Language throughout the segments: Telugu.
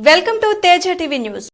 Welcome to Teja TV news.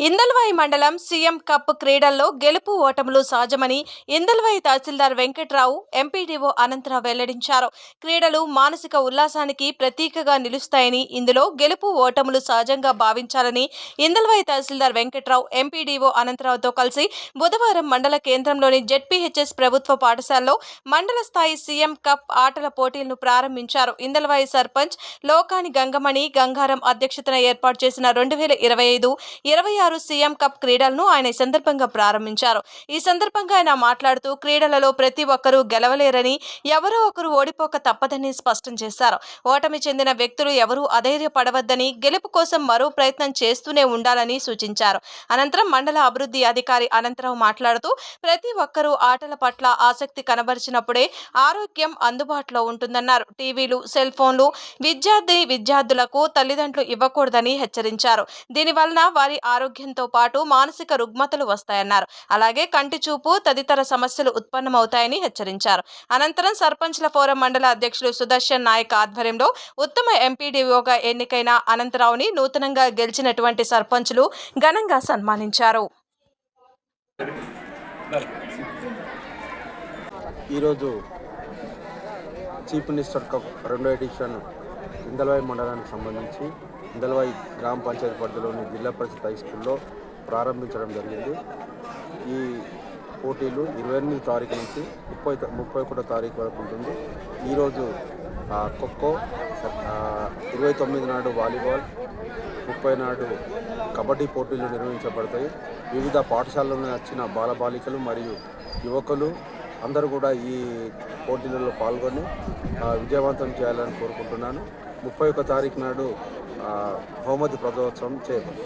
Indalwai మండలం సీఎం కప్ క్రీడల్లో గెలుపు ఓటములు సహజమని ఇందల్వాయి తహసీల్దార్ వెంకట్రావు, ఎంపీడీఓ అనంతరావు వెల్లడించారు. క్రీడలు మానసిక ఉల్లాసానికి ప్రతీకగా నిలుస్తాయని, ఇందులో గెలుపు ఓటములు సహజంగా భావించాలని ఇందల్వాయి తహసీల్దార్ వెంకట్రావు, ఎంపీడీఓ అనంతరావుతో కలిసి బుధవారం మండల కేంద్రంలోని జెడ్పీహెచ్ఎస్ ప్రభుత్వ పాఠశాలలో మండల స్థాయి సీఎం కప్ ఆటల పోటీలను ప్రారంభించారు. ఇందల్వాయి సర్పంచ్ లోకాని గంగమణి గంగారం అధ్యక్షతన ఏర్పాటు చేసిన 2025-26 సీఎం కప్ క్రీడలను ఆయన ఈ సందర్భంగా ప్రారంభించారు. ఈ సందర్భంగా ఆయన మాట్లాడుతూ క్రీడలలో ప్రతి ఒక్కరూ గెలవలేరని, ఎవరో ఒకరు ఓడిపోక తప్పదని స్పష్టం చేశారు. ఓటమి చెందిన వ్యక్తులు ఎవరూ అధైర్యపడవద్దని, గెలుపు కోసం మరో ప్రయత్నం చేస్తూనే ఉండాలని సూచించారు. అనంతరం మండల అభివృద్ధి అధికారి అనంతరావు మాట్లాడుతూ ప్రతి ఒక్కరూ ఆటల పట్ల ఆసక్తి కనబరిచినప్పుడే ఆరోగ్యం అందుబాటులో ఉంటుందన్నారు. టీవీలు, సెల్ ఫోన్లు విద్యార్థులకు తల్లిదండ్రులు ఇవ్వకూడదని హెచ్చరించారు. దీనివలన వారి ఆరోగ్యంతో పాటు మానసిక రుగ్మతలు వస్తాయన్నారు. అలాగే కంటి చూపు తదితర సమస్యలు ఉత్పన్నమవుతాయని హెచ్చరించారు. అనంతరం సర్పంచ్ల ఫోరం మండల అధ్యక్షులు సుదర్శన్ నాయక్ ఆధ్వర్యంలో ఉత్తమ ఎంపీడీఓగా ఎన్నికైన అనంతరావుని నూతనంగా గెలిచినటువంటి సర్పంచ్లు ఘనంగా సన్మానించారు. ఈరోజు చీఫ్ మినిస్టర్ కప్ 2వ ఎడిషన్ ఇందల్వాయి మండలానికి సంబంధించి ఇందల్వాయి గ్రామ పంచాయతీ పరిధిలోని జిల్లా పరిషత్ హై స్కూల్లో ప్రారంభించడం జరిగింది. ఈ పోటీలు 28 తారీఖు నుంచి 31 తారీఖు వరకు ఉంటుంది. ఈరోజు ఖోఖో, 29 నాడు వాలీబాల్, 30 నాడు కబడ్డీ పోటీలు నిర్వహించబడతాయి. వివిధ పాఠశాలల్లో వచ్చిన బాలబాలికలు మరియు యువకులు అందరూ కూడా ఈ పోటీలలో పాల్గొని విజయవంతం చేయాలని కోరుకుంటున్నాను. 31 తారీఖు నాడు బహుమతి ప్రజోత్సవం చేయబడింది.